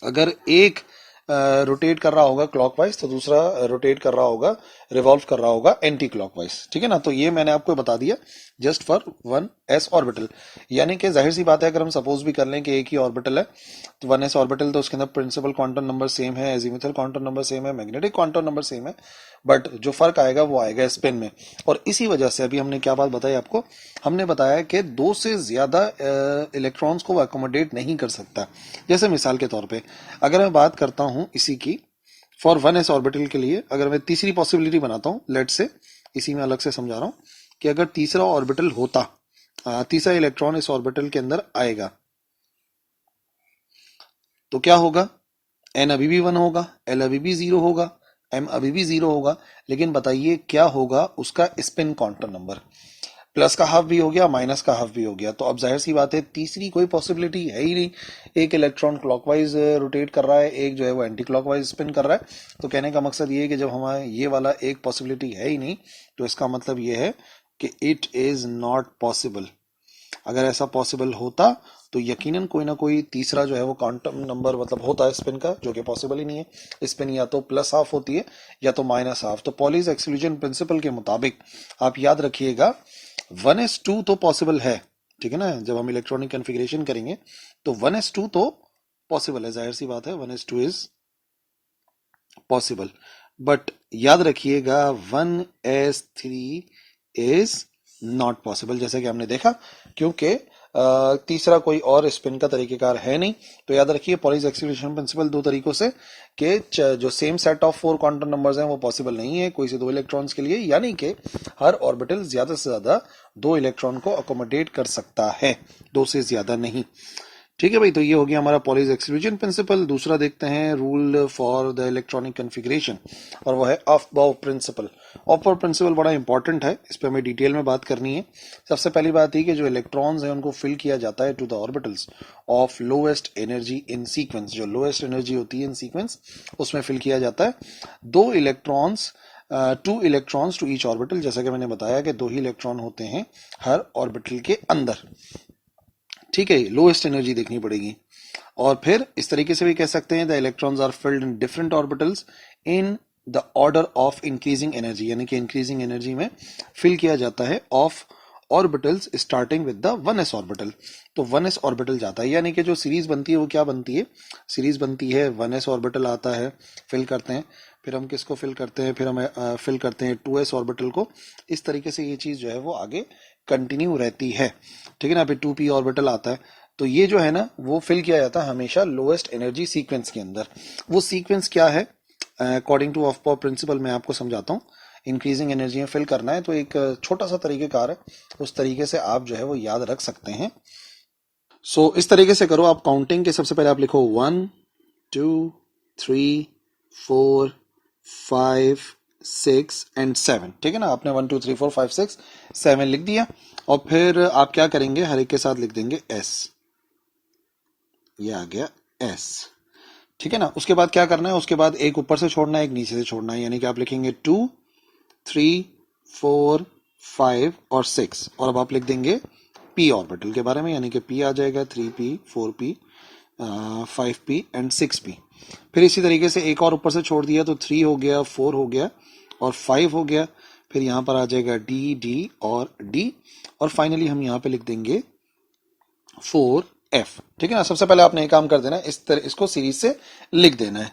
अगर एक रोटेट कर रहा होगा क्लॉकवाइज तो दूसरा रोटेट कर रहा होगा, रिवॉल्व कर रहा होगा एंटी क्लॉकवाइज, ठीक है ना। तो ये मैंने आपको बता दिया जस्ट फॉर 1s ऑर्बिटल, यानी कि जाहिर सी बात है अगर हम सपोज भी कर लें कि एक ही ऑर्बिटल है, तो 1s ऑर्बिटल तो उसके अंदर प्रिंसिपल क्वांटम नंबर सेम है, एजीमुथल क्वांटम नंबर सेम है, मैग्नेटिक क्वांटम नंबर सेम है, बट जो फर्क आएगा वो आएगा स्पिन में। और इसी वजह से अभी हमने क्या बात बताई आपको, हमने बताया कि 2 से ज्यादा इलेक्ट्रॉन्स को वो अकोमोडेट नहीं कर सकता। जैसे मिसाल के तौर पे अगर मैं बात करता हूं इसी की फॉर 1s ऑर्बिटल के लिए, अगर मैं तीसरी पॉसिबिलिटी बनाता हूं, लेट से इसी में अलग से समझा रहा हूं कि अगर तीसरा ऑर्बिटल होता, तीसरा इलेक्ट्रॉन इस ऑर्बिटल के अंदर आएगा तो क्या होगा, n अभी भी 1 होगा, l अभी भी 0 होगा, m अभी भी 0 होगा, लेकिन बताइए क्या होगा उसका स्पिन क्वांटम नंबर, प्लस का हाफ भी हो गया, माइनस का हाफ भी हो गया। तो अब जाहिर सी बात है तीसरी कोई पॉसिबिलिटी है ही नहीं, एक इलेक्ट्रॉन क्लॉकवाइज रोटेट कर रहा है, एक जो है वो एंटी क्लॉकवाइज स्पिन कर रहा है। तो कहने का मकसद ये है कि जब हमारे ये वाला एक पॉसिबिलिटी है ही नहीं, तो इसका मतलब ये है कि इट इज नॉट पॉसिबल। अगर ऐसा पॉसिबल होता तो यकीनन कोई ना कोई तीसरा जो है वो क्वांटम नंबर मतलब होता है स्पिन का, जो कि पॉसिबल ही नहीं है। स्पिन या तो +½ होती है या तो -½ तो पॉलीज एक्सक्लूजन प्रिंसिपल के मुताबिक आप याद रखिएगा 1s2 तो पॉसिबल है, ठीक है ना। जब हम इलेक्ट्रॉनिक कॉन्फ़िगरेशन करेंगे तो 1s2 तो पॉसिबल है, जाहिर सी बात है 1s2 इज पॉसिबल, बट याद रखिएगा 1s3 इज नॉट पॉसिबल, जैसे कि हमने देखा, क्योंकि तीसरा कोई और स्पिन का तरीकेकार है नहीं। तो याद रखिए पॉलीज एक्सक्लूजन प्रिंसिपल 2 तरीकों से कि जो same set of 4 quantum numbers हैं वो पॉसिबल नहीं है कोई से 2 इलेक्ट्रॉन्स के लिए, यानी कि हर ऑर्बिटल ज्यादा से ज्यादा 2 इलेक्ट्रॉन को अकोमोडेट कर सकता है, 2 से ज्यादा नहीं, ठीक है भाई। तो ये हो गया हमारा पॉलीज एक्सक्लूजन प्रिंसिपल। दूसरा देखते हैं rule for the electronic configuration, और वो है अफबाउ प्रिंसिपल। अफबाउ प्रिंसिपल बड़ा इंपॉर्टेंट है, इस पर हमें डिटेल में बात करनी है। सबसे पहली बात है कि जो इलेक्ट्रॉन्स हैं उनको फिल किया जाता है to the orbitals of lowest energy in sequence, जो लोएस्ट एनर्जी होती है इन सीक्वेंस उसमें फिल किया जाता है। 2 electrons 2 electrons to each orbital, जैसा कि मैंने बताया कि 2 ही इलेक्ट्रॉन होते हैं हर ऑर्बिटल के अंदर, ठीक है। लोएस्ट एनर्जी देखनी पड़ेगी। और फिर इस तरीके से भी कह सकते हैं the electrons are filled in different orbitals in the order of increasing energy, यानी कि इंक्रीजिंग एनर्जी में फिल किया जाता है of orbitals starting with the 1s orbital. तो 1s ऑर्बिटल जाता है, यानी कि जो सीरीज बनती है वो क्या बनती है, सीरीज बनती है 1s ऑर्बिटल आता है, फिल करते हैं, फिर हम किसको फिल करते हैं, फिर हम फिल करते हैं 2s ऑर्बिटल को। इस तरीके से ये चीज जो है वो आगे कंटिन्यू रहती है, ठीक है ना। फिर 2p ऑर्बिटल आता है, तो ये जो है ना वो फिल किया जाता है हमेशा लोएस्ट एनर्जी सीक्वेंस के अंदर। वो सीक्वेंस क्या है, according to aufbau principle मैं आपको समझाता हूँ। इंक्रीजिंग एनर्जी में फिल करना है तो एक छोटा सा तरीकेकार है, उस तरीके से आप जो है वो याद रख सकते हैं। सो इस तरीके से करो आप काउंटिंग के, सबसे पहले आप लिखो 1 2 3 4 5 6 एंड 7, ठीक है ना। आपने 1 2 3 4 5 6 7 लिख दिया और फिर आप क्या करेंगे, हर एक के साथ लिख देंगे एस, ये आ गया एस, ठीक है ना। उसके बाद क्या करना है, उसके बाद एक ऊपर से छोड़ना है एक नीचे से छोड़ना है, यानी कि आप लिखेंगे 2 3 4 5 और 6, और अब आप लिख देंगे पी ऑर्बिटल के बारे में, यानी कि पी आ जाएगा 3p 4p 5p and 6p। फिर इसी तरीके से एक और ऊपर से छोड़ दिया तो 3 हो गया, 4 हो गया और 5 हो गया। फिर यहाँ पर आ जाएगा डी डी और डी, और फाइनली हम यहाँ पे लिख देंगे 4f, ठीक है ना। सबसे पहले आपने एक काम कर देना है, इसको सीरीज से लिख देना है।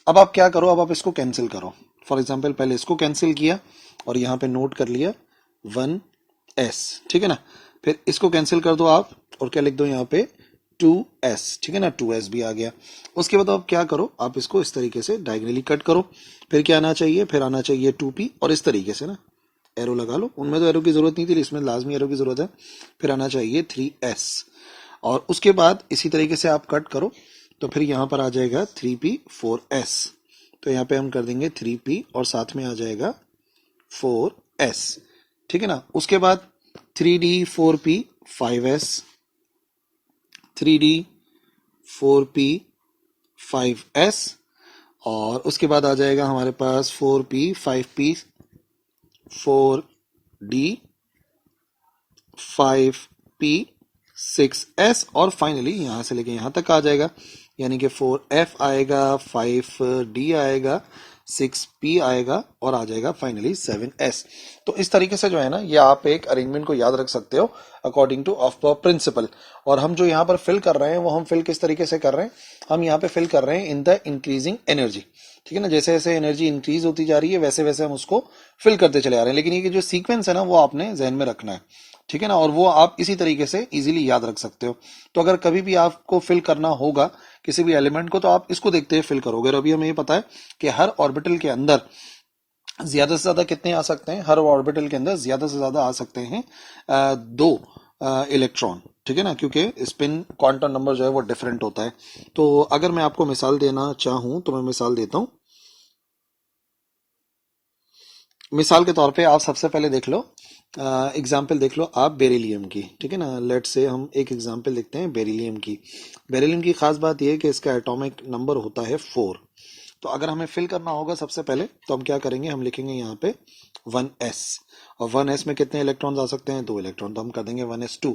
अब आप क्या करो, अब आप इसको कैंसिल करो। फॉर एग्जाम्पल पहले इसको कैंसिल किया और यहाँ पे नोट कर लिया 1s, ठीक है ना। फिर इसको कैंसिल कर दो आप और क्या लिख दो यहाँ पे 2s, ठीक है ना, 2s भी आ गया। उसके बाद आप क्या करो, आप इसको इस तरीके से डायगोनली कट करो। फिर क्या आना चाहिए, फिर आना चाहिए 2p, और इस तरीके से ना एरो लगा लो, उनमें तो एरो की जरूरत नहीं थी, इसमें लाजमी एरो की जरूरत है। फिर आना चाहिए 3s, और उसके बाद इसी तरीके से आप कट करो तो फिर यहाँ पर आ जाएगा 3p 4s, तो यहाँ पे हम कर देंगे 3p और साथ में आ जाएगा 4s, ठीक है ना। उसके बाद 3d 4p 5s, 3d 4p 5s, और उसके बाद आ जाएगा हमारे पास 4p 5p 4d 5p 6s, और फाइनली यहां से लेके यहां तक आ जाएगा, यानी कि 4f आएगा, 5d आएगा, 6p आएगा और आ जाएगा फाइनली 7s। तो इस तरीके से जो है ना ये आप एक अरेंजमेंट को याद रख सकते हो according to aufbau principle. और हम जो यहाँ पर फिल कर रहे हैं वो हम फिल किस तरीके से कर रहे हैं, हम यहाँ पे फिल कर रहे हैं इन द इंक्रीजिंग एनर्जी, ठीक है ना। जैसे जैसे एनर्जी इंक्रीज होती जा रही है वैसे वैसे हम उसको फिल करते चले आ रहे हैं, लेकिन ये जो सीक्वेंस है ना वो आपने जहन में रखना है, ठीक है ना, और वो आप इसी तरीके से इजीली याद रख सकते हो। तो अगर कभी भी आपको फिल करना होगा किसी भी एलिमेंट को तो आप इसको देखते हुए फिल करोगे। और अभी हमें ये पता है कि हर ऑर्बिटल के अंदर ज्यादा से ज्यादा कितने आ सकते हैं, हर ऑर्बिटल के अंदर ज्यादा से ज्यादा आ सकते हैं 2 इलेक्ट्रॉन, ठीक है ना, क्योंकि स्पिन क्वांटम नंबर जो है वो डिफरेंट होता है। तो अगर मैं आपको मिसाल देना चाहूं तो मैं मिसाल देता हूं। मिसाल के तौर पे आप सबसे पहले देख लो, एग्जाम्पल देख लो आप बेरिलियम की, ठीक है ना। लेट से हम एक एग्जाम्पल देखते हैं बेरिलियम की। बेरिलियम की खास बात यह है कि इसका एटॉमिक नंबर होता है 4। तो अगर हमें फिल करना होगा सबसे पहले तो हम क्या करेंगे, हम लिखेंगे यहाँ पे 1s, और 1s में कितने इलेक्ट्रॉन्स आ सकते हैं, 2 इलेक्ट्रॉन, तो हम कर देंगे 1s2।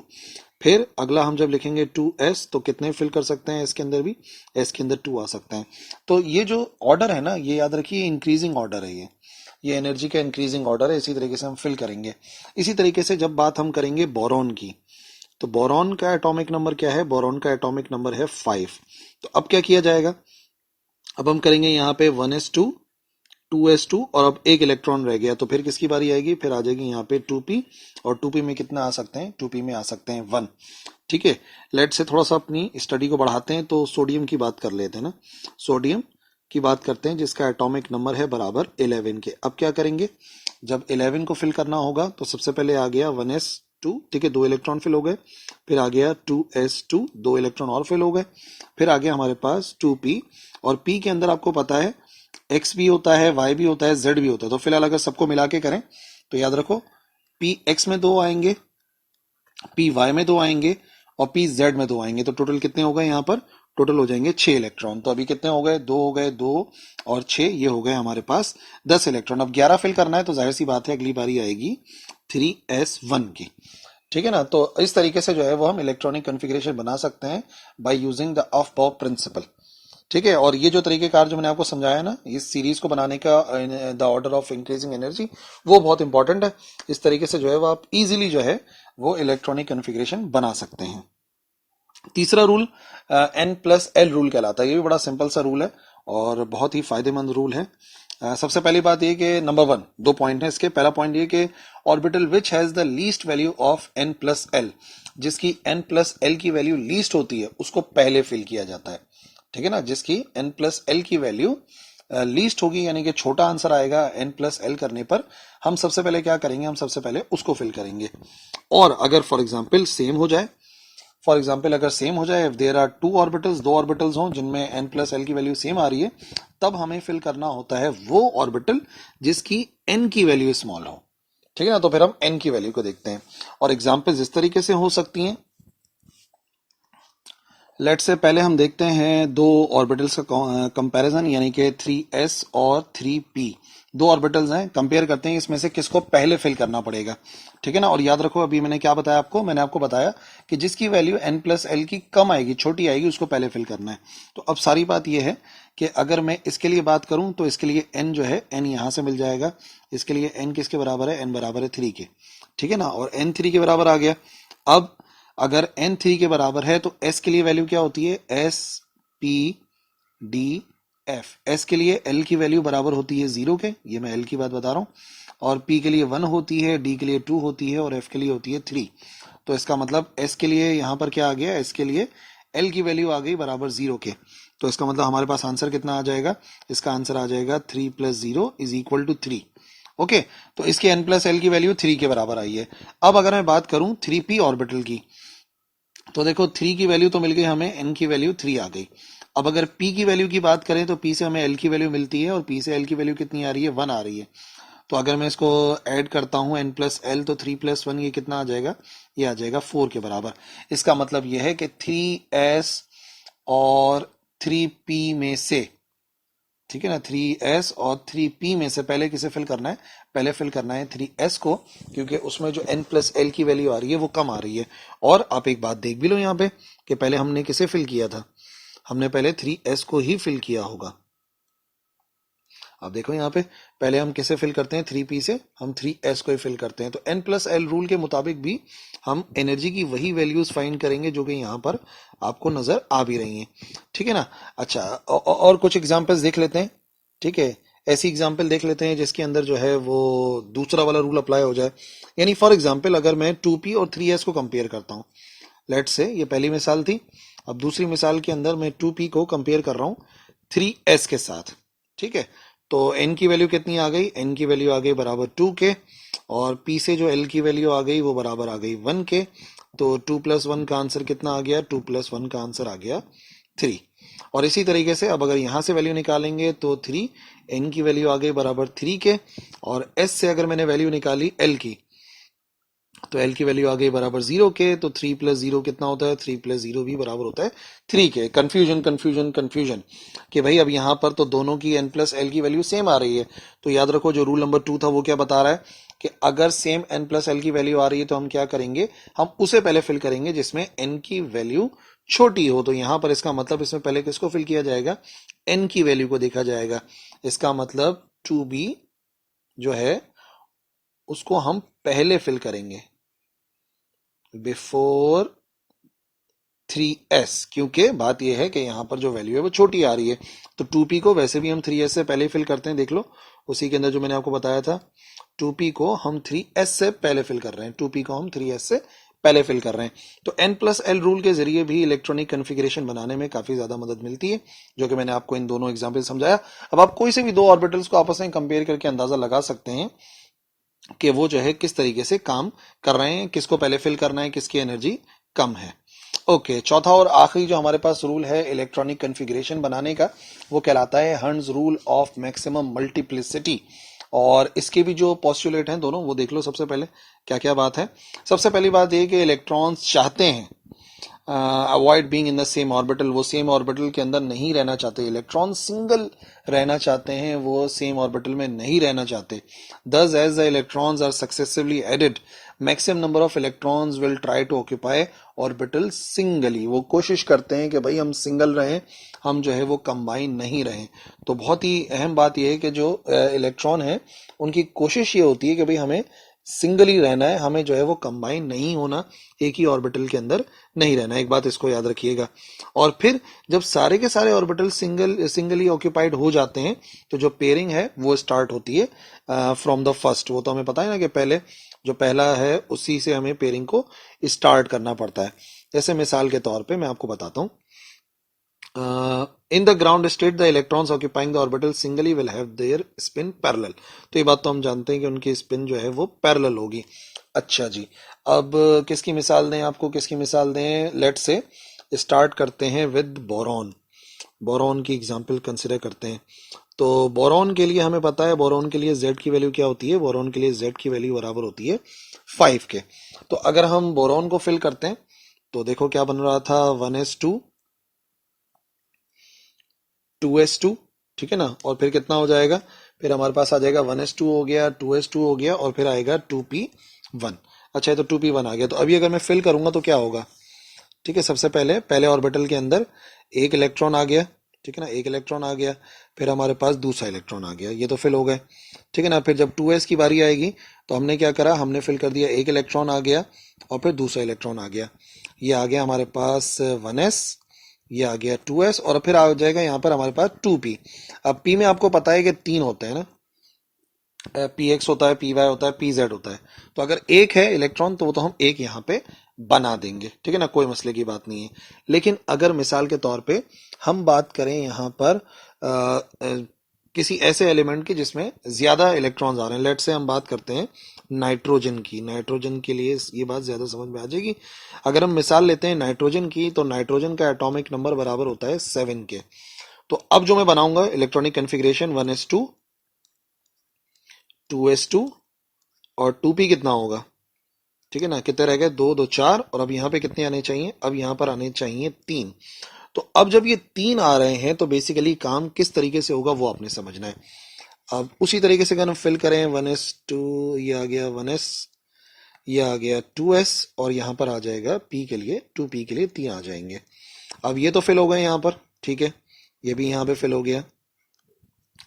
फिर अगला हम जब लिखेंगे 2s तो कितने फिल कर सकते हैं, इसके अंदर भी s के अंदर 2 आ सकते हैं। तो ये जो ऑर्डर है ना ये याद रखिए इंक्रीजिंग ऑर्डर है, ये एनर्जी का इंक्रीजिंग ऑर्डर है, इसी तरीके से हम फिल करेंगे। इसी तरीके से जब बात हम करेंगे बोरॉन की, तो बोरॉन का एटॉमिक नंबर क्या है, बोरॉन का एटॉमिक नंबर है 5। तो अब क्या किया जाएगा, अब हम करेंगे यहाँ पे 1s2 2s2 और अब एक इलेक्ट्रॉन रह गया, तो फिर किसकी बारी आएगी, फिर आ जाएगी यहाँ पे 2p, और 2p में कितना आ सकते हैं, 2p में आ सकते हैं 1, ठीक है। लेट से थोड़ा सा अपनी स्टडी को बढ़ाते हैं तो सोडियम की बात कर लेते हैं ना। सोडियम की बात करते हैं जिसका एटॉमिक नंबर है बराबर 11 के। अब क्या करेंगे, जब 11 को फिल करना होगा तो सबसे पहले आ गया 1s2, ठीक है, 2 इलेक्ट्रॉन फिल हो गए। फिर आ गया 2s2, 2 इलेक्ट्रॉन और फिल हो गए। फिर आ गया हमारे पास 2p, और p के अंदर आपको पता है x भी होता है, y भी होता है, z भी होता है। तो फिलहाल अगर सबको मिला के करें तो याद रखो px में 2 आएंगे, py में 2 आएंगे और pz में 2 आएंगे। तो टोटल कितने हो गए यहाँ पर, टोटल हो जाएंगे 6 इलेक्ट्रॉन। तो अभी कितने हो गए, 2 हो गए, 2 और 6, ये हो गए हमारे पास 10 इलेक्ट्रॉन। अब 11 फिल करना है तो जाहिर सी बात है अगली बारी आएगी 3s1 की, ठीक है ना। तो इस तरीके से जो है वो हम इलेक्ट्रॉनिक कॉन्फ़िगरेशन बना सकते हैं by using the aufbau principle, ठीक है। और ये जो तरीकेकार जो मैंने आपको समझाया ना इस सीरीज को बनाने का, the order of increasing energy, वो बहुत इंपॉर्टेंट है। इस तरीके से जो है वो आप इजीली जो है वो इलेक्ट्रॉनिक कॉन्फ़िगरेशन बना सकते हैं। तीसरा रूल n+l रूल कहलाता है। ये भी बड़ा सिंपल सा रूल है और बहुत ही फायदेमंद रूल है। सबसे पहली बात ये कि नंबर 1, 2 पॉइंट है इसके। पहला पॉइंट ये कि orbital which has the least value of n+l, जिसकी n प्लस एल की वैल्यू लीस्ट होती है उसको पहले फिल किया जाता है, ठीक है ना। जिसकी n प्लस एल की वैल्यू लीस्ट होगी यानी कि छोटा आंसर आएगा n प्लस एल करने पर, हम सबसे पहले क्या करेंगे, हम सबसे पहले उसको फिल करेंगे। और अगर फॉर एग्जाम्पल सेम हो जाए, फॉर एग्जाम्पल अगर सेम हो जाए, if there are two orbitals, दो ऑर्बिटल्स हों जिनमें n प्लस एल की वैल्यू सेम आ रही है, तब हमें फिल करना होता है वो ऑर्बिटल जिसकी n की वैल्यू स्मॉल हो, ठीक है ना। तो फिर हम n की वैल्यू को देखते हैं और एग्जाम्पल्स इस तरीके से हो सकती हैं। लेट से पहले हम देखते हैं दो ऑर्बिटल्स का कंपैरिजन, यानी कि 3s और 3p, दो ऑर्बिटल्स हैं, कंपेयर करते हैं इसमें से किसको पहले फिल करना पड़ेगा, ठीक है ना। और याद रखो अभी मैंने क्या बताया आपको, मैंने आपको बताया कि जिसकी वैल्यू n प्लस एल की कम आएगी, छोटी आएगी, उसको पहले फिल करना है। तो अब सारी बात यह है कि अगर मैं इसके लिए बात करूं तो इसके लिए n जो है n यहां से मिल जाएगा, इसके लिए n किसके बराबर है, n बराबर है 3 के, ठीक है ना। और n 3 के बराबर आ गया। अब अगर n 3 के बराबर है तो s के लिए वैल्यू क्या होती है, s p d f, s के लिए l की वैल्यू बराबर होती है 0 के, ये मैं l की बात बता रहा हूं, और p के लिए 1 होती है, d के लिए 2 होती है और f के लिए होती है 3। तो इसका मतलब s के लिए यहां पर क्या आ गया, s के लिए l की वैल्यू आ गई बराबर 0 के। तो इसका मतलब हमारे पास आंसर कितना आ जाएगा, इसका आंसर आ जाएगा 3 plus 0 is equal to 3। Okay, तो इसकी n प्लस एल की वैल्यू 3 के बराबर आई है। अब अगर मैं बात करूं 3p ऑर्बिटल की, तो देखो 3 की वैल्यू तो मिल गई हमें, n की वैल्यू 3 आ गई। अब अगर p की वैल्यू की बात करें तो p से हमें l की वैल्यू मिलती है और p से l की वैल्यू कितनी आ रही है, 1 आ रही है। तो अगर मैं इसको ऐड करता हूं n प्लस एल, तो 3 प्लस 1 ये कितना आ जाएगा, ये आ जाएगा 4 के बराबर। इसका मतलब ये है कि 3s और 3p में से, ठीक है ना, 3s और 3p में से पहले किसे फिल करना है, पहले फिल करना है 3s को, क्योंकि उसमें जो n प्लस एल की वैल्यू आ रही है वो कम आ रही है। और आप एक बात देख भी लो यहाँ पे कि पहले हमने किसे फिल किया था, हमने पहले 3s को ही फिल किया होगा। अब देखो यहाँ पे पहले हम किसे फिल करते हैं, 3p से हम 3s को ही फिल करते हैं। तो n प्लस एल रूल के मुताबिक भी हम एनर्जी की वही वैल्यूज फाइंड करेंगे जो कि यहाँ पर आपको नजर आ भी रही हैं, ठीक है ना। अच्छा, और कुछ एग्जांपल्स देख लेते हैं, ठीक है। ऐसी एग्जांपल देख लेते हैं जिसके अंदर जो है वो दूसरा वाला रूल अप्लाई हो जाए। यानी फॉर एग्जांपल अगर मैं 2p और 3s को कंपेयर करता हूँ, लेट से ये पहली मिसाल थी। अब दूसरी मिसाल के अंदर मैं 2p को कंपेयर कर रहा हूँ 3s के साथ, ठीक है। तो n की वैल्यू कितनी आ गई, n की वैल्यू आ गई बराबर 2 के, और p से जो l की वैल्यू आ गई वो बराबर आ गई 1 के। तो 2 प्लस 1 का आंसर कितना आ गया, 2 प्लस 1 का आंसर आ गया 3। और इसी तरीके से अब अगर यहां से वैल्यू निकालेंगे तो 3, n की वैल्यू आ गई बराबर 3 के, और s से अगर मैंने वैल्यू निकाली l की, तो l की वैल्यू आ गई बराबर 0 के। तो 3 प्लस 0 कितना होता है, 3 प्लस 0 भी बराबर होता है 3 के। कंफ्यूजन कंफ्यूजन कंफ्यूजन कि भाई अब यहाँ पर तो दोनों की n प्लस एल की वैल्यू सेम आ रही है। तो याद रखो जो रूल नंबर 2 था वो क्या बता रहा है कि अगर सेम n प्लस एल की वैल्यू आ रही है तो हम क्या करेंगे, हम उसे पहले फिल करेंगे जिसमें n की वैल्यू छोटी हो। तो यहां पर इसका मतलब इसमें पहले किसको फिल किया जाएगा, n की वैल्यू को देखा जाएगा। इसका मतलब 2b जो है उसको हम पहले फिल करेंगे बिफोर 3s, क्योंकि बात यह है कि यहां पर जो वैल्यू है वो छोटी आ रही है। तो 2p को वैसे भी हम 3s से पहले फिल करते हैं, देख लो उसी के अंदर जो मैंने आपको बताया था, 2p को हम 3s से पहले फिल कर रहे हैं, 2p को हम 3s से पहले फिल कर रहे हैं। तो n प्लस एल रूल के जरिए भी इलेक्ट्रॉनिक कॉन्फ़िगरेशन बनाने में काफी ज्यादा मदद मिलती है, जो कि मैंने आपको इन दोनों एग्जाम्पल समझाया। अब आप कोई से भी दो ऑर्बिटल्स को आपस में कंपेयर करके अंदाजा लगा सकते हैं कि वो जो है किस तरीके से काम कर रहे हैं, किसको पहले फिल करना है, किसकी एनर्जी कम है। ओके, चौथा और आखिरी जो हमारे पास रूल है इलेक्ट्रॉनिक कॉन्फ़िगरेशन बनाने का, वो कहलाता है hertz rule of maximum multiplicity. और इसके भी जो पोस्टुलेट हैं दोनों वो देख लो। सबसे पहले क्या क्या बात है, सबसे पहली बात ये कि इलेक्ट्रॉन्स चाहते हैं avoid being in the same orbital, वो सेम ऑर्बिटल के अंदर नहीं रहना चाहते। इलेक्ट्रॉन सिंगल रहना चाहते हैं, वो सेम ऑर्बिटल में नहीं रहना चाहते। thus as the electrons are successively added, maximum number of electrons will try to occupy orbital singly, वो कोशिश करते हैं कि भाई हम सिंगल रहें, हम जो है वो कंबाइन नहीं रहें। तो बहुत ही अहम बात यह है कि जो इलेक्ट्रॉन है उनकी कोशिश ये होती है कि भाई हमें सिंगल ही रहना है, हमें जो है वो कंबाइन नहीं होना, एक ही ऑर्बिटल के अंदर नहीं रहना। एक बात इसको याद रखिएगा। और फिर जब सारे के सारे ऑर्बिटल सिंगली ऑक्यूपाइड हो जाते हैं तो जो पेयरिंग है वो स्टार्ट होती है फ्रॉम द फर्स्ट। वो तो हमें पता है ना कि पहले जो पहला है उसी से हमें पेयरिंग को स्टार्ट करना पड़ता है। जैसे मिसाल के तौर पे मैं आपको बताता हूँ, in the ground state the electrons occupying the orbital singly will have their spin parallel. तो ये बात तो हम जानते हैं कि उनकी स्पिन जो है वो पैरेलल होगी। अच्छा जी, अब किसकी मिसाल दें आपको, किसकी मिसाल दें? लेट से स्टार्ट करते हैं विद बोरॉन। बोरॉन की एग्जांपल कंसिडर करते हैं। तो बोरॉन के लिए हमें पता है, बोरॉन के लिए Z की वैल्यू क्या होती है? बोरॉन के लिए Z की वैल्यू बराबर होती है 5 के। तो अगर हम बोरॉन को फिल करते हैं तो देखो क्या बन रहा था, 1s2 2s2, ठीक है ना, और फिर कितना हो जाएगा, फिर हमारे पास आ जाएगा 1s2 हो गया, 2s2 हो गया, और फिर आएगा 2p1। अच्छा, ये तो 2p1 आ गया। तो अभी अगर मैं फिल करूंगा तो क्या होगा? ठीक है, सबसे पहले पहले ऑर्बिटल के अंदर एक इलेक्ट्रॉन आ गया, ठीक है ना, एक इलेक्ट्रॉन आ गया, फिर हमारे पास दूसरा इलेक्ट्रॉन आ गया, ये तो फिल हो गए, ठीक है ना। फिर जब 2s की बारी आएगी तो हमने क्या करा, हमने फिल कर दिया, एक इलेक्ट्रॉन आ गया और फिर दूसरा इलेक्ट्रॉन आ गया, ये आ गया हमारे पास 1s, ये आ गया 2s, और फिर आ जाएगा यहाँ पर हमारे पास 2p। अब p में आपको पता है कि 3 होते हैं ना, px होता है, py होता है, pz होता है। तो अगर एक है इलेक्ट्रॉन तो वो तो हम एक यहाँ पे बना देंगे, ठीक है ना, कोई मसले की बात नहीं है। लेकिन अगर मिसाल के तौर पे हम बात करें यहाँ पर किसी ऐसे एलिमेंट की जिसमें ज्यादा इलेक्ट्रॉन्स आ रहे हैं, लेट से हम बात करते हैं नाइट्रोजन की। नाइट्रोजन के लिए ये बात ज्यादा समझ में आ जाएगी। अगर हम मिसाल लेते हैं नाइट्रोजन की, तो नाइट्रोजन का एटॉमिक नंबर बराबर होता है 7 के। तो अब जो मैं बनाऊंगा इलेक्ट्रॉनिक कन्फिग्रेशन 1s2 2s2 और 2p कितना होगा, ठीक है ना, कितने रह गए, 2 2 4, और अब यहाँ पे कितने आने चाहिए, अब यहाँ पर आने चाहिए 3। तो अब जब ये 3 आ रहे हैं तो बेसिकली काम किस तरीके से होगा वो आपने समझना है। अब उसी तरीके से अगर हम फिल करें 1s2, ये आ गया 1s, ये आ गया 2s, और यहाँ पर आ जाएगा p के लिए, 2p के लिए 3 आ जाएंगे। अब ये तो फिल हो गए यहाँ पर, ठीक है, ये भी यहाँ पे फिल हो गया।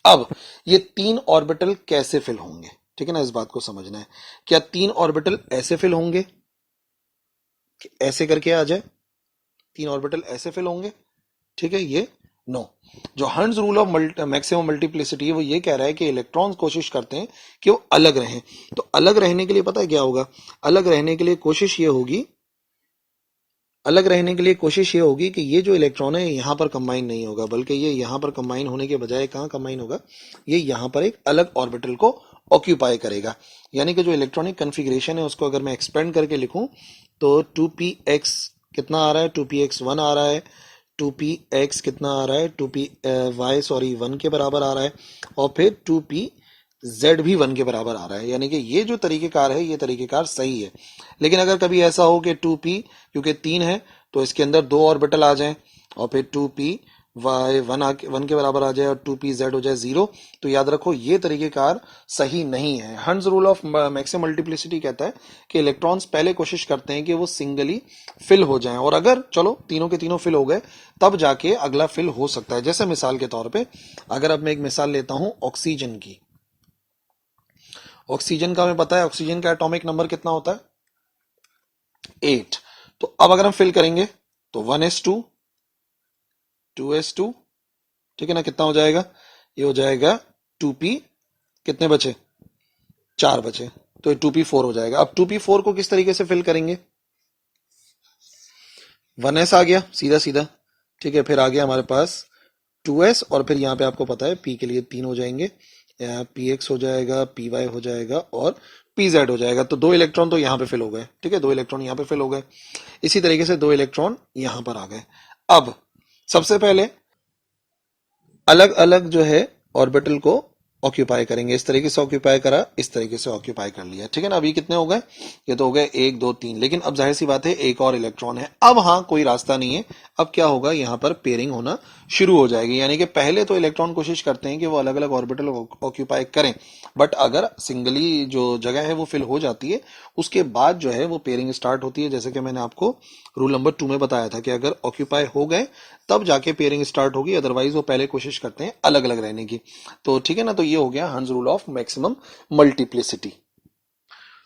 अब ये 3 ऑर्बिटल कैसे फिल होंगे, ठीक है ना, इस बात को समझना है। क्या 3 ऑर्बिटल ऐसे फिल होंगे कि ऐसे करके आ जाए, 3 ऑर्बिटल ऐसे फिल होंगे, ठीक है, ये नो। जो हंस रूल ऑफ मैक्सिमम मल्टीप्लिसिटी है वो ये कह रहा है कि इलेक्ट्रॉन्स कोशिश करते हैं कि वो अलग रहें। तो अलग रहने के लिए पता है क्या होगा, अलग रहने के लिए कोशिश ये होगी, अलग रहने के लिए कोशिश ये होगी कि ये जो इलेक्ट्रॉन है यहां पर कंबाइन नहीं होगा, बल्कि ये यहां पर कंबाइन होने के बजाय कहां कंबाइन होगा, ये यहां पर एक अलग ऑर्बिटल को ऑक्यूपाई करेगा। यानी कि जो इलेक्ट्रॉनिक कन्फिग्रेशन है उसको अगर मैं एक्सपेंड करके लिखूं तो 2px कितना आ रहा है, 2px1 आ रहा है, 2px कितना आ रहा है, 2py सॉरी 1 के बराबर आ रहा है, और फिर 2pz भी 1 के बराबर आ रहा है। यानी कि ये जो तरीकेकार है ये तरीकेकार सही है। लेकिन अगर कभी ऐसा हो कि 2p क्योंकि 3 है तो इसके अंदर 2 ऑर्बिटल आ जाएं और फिर 2p y 1 के बराबर आ जाए और 2pz हो जाए 0, तो याद रखो ये तरीकेकार सही नहीं है। हंस रूल ऑफ मैक्सिमम मल्टीप्लिसिटी कहता है कि इलेक्ट्रॉन्स पहले कोशिश करते हैं कि वो सिंगली फिल हो जाएं, और अगर चलो तीनों के तीनों फिल हो गए तब जाके अगला फिल हो सकता है। जैसे मिसाल के तौर पे अगर अब मैं एक मिसाल लेता हूं ऑक्सीजन की। ऑक्सीजन का हमें पता है, ऑक्सीजन का एटॉमिक नंबर कितना होता है 8। तो अब अगर हम फिल करेंगे तो 1s2 2s2, ठीक है ना, कितना हो जाएगा, ये हो जाएगा 2p, कितने बचे 4 बचे, तो ये 2p4 हो जाएगा। अब 2p4 को किस तरीके से फिल करेंगे, 1s आ गया सीधा सीधा, ठीक है, फिर आ गया हमारे पास 2s, और फिर यहाँ पे आपको पता है p के लिए 3 हो जाएंगे, px हो जाएगा, py हो जाएगा और pz हो जाएगा। तो 2 इलेक्ट्रॉन तो यहाँ पे फिल हो गए, ठीक है, 2 इलेक्ट्रॉन यहाँ पे फिल हो गए। इसी तरीके से 2 इलेक्ट्रॉन यहाँ पर आ गए। अब सबसे पहले अलग अलग जो है ऑर्बिटल को ऑक्यूपाई करेंगे, इस तरीके से ऑक्यूपाई करा, इस तरीके से ऑक्यूपाई कर लिया, ठीक है ना। अभी कितने हो गए, ये तो हो गए 1 2 3, लेकिन अब जाहिर सी बात है एक और इलेक्ट्रॉन है। अब हाँ कोई रास्ता नहीं है, अब क्या होगा, यहाँ पर पेयरिंग होना शुरू हो जाएगी। यानी कि पहले तो इलेक्ट्रॉन कोशिश करते हैं कि वो अलग अलग ऑर्बिटल ऑक्यूपाई करें, बट अगर सिंगली जो जगह है वो फिल हो जाती है उसके बाद जो है वो पेयरिंग स्टार्ट होती है। जैसे कि मैंने आपको रूल नंबर 2 में बताया था कि अगर ऑक्यूपाई हो गए तब जाके पेयरिंग स्टार्ट होगी, अदरवाइज वो पहले कोशिश करते हैं अलग अलग रहने की। तो ठीक है ना, तो ये हो गया हंस rule of maximum multiplicity.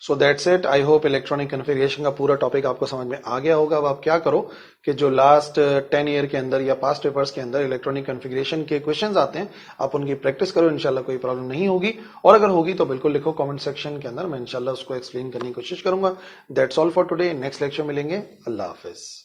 So that's it. I hope electronic configuration का पूरा टॉपिक आपको समझ में आ गया होगा। अब आप क्या करो कि जो लास्ट 10 ईयर के अंदर या पास्ट पेपर्स के अंदर इलेक्ट्रॉनिक कॉन्फ़िगरेशन के क्वेश्चंस आते हैं, आप उनकी प्रैक्टिस करो, इंशाल्लाह कोई प्रॉब्लम नहीं होगी। और अगर होगी तो बिल्कुल लिखो कमेंट सेक्शन के अंदर, मैं इंशाल्लाह उसको एक्सप्लेन करने की कोशिश करूंगा। That's all for today. Next lecture मिलेंगे। अल्लाह हाफिज।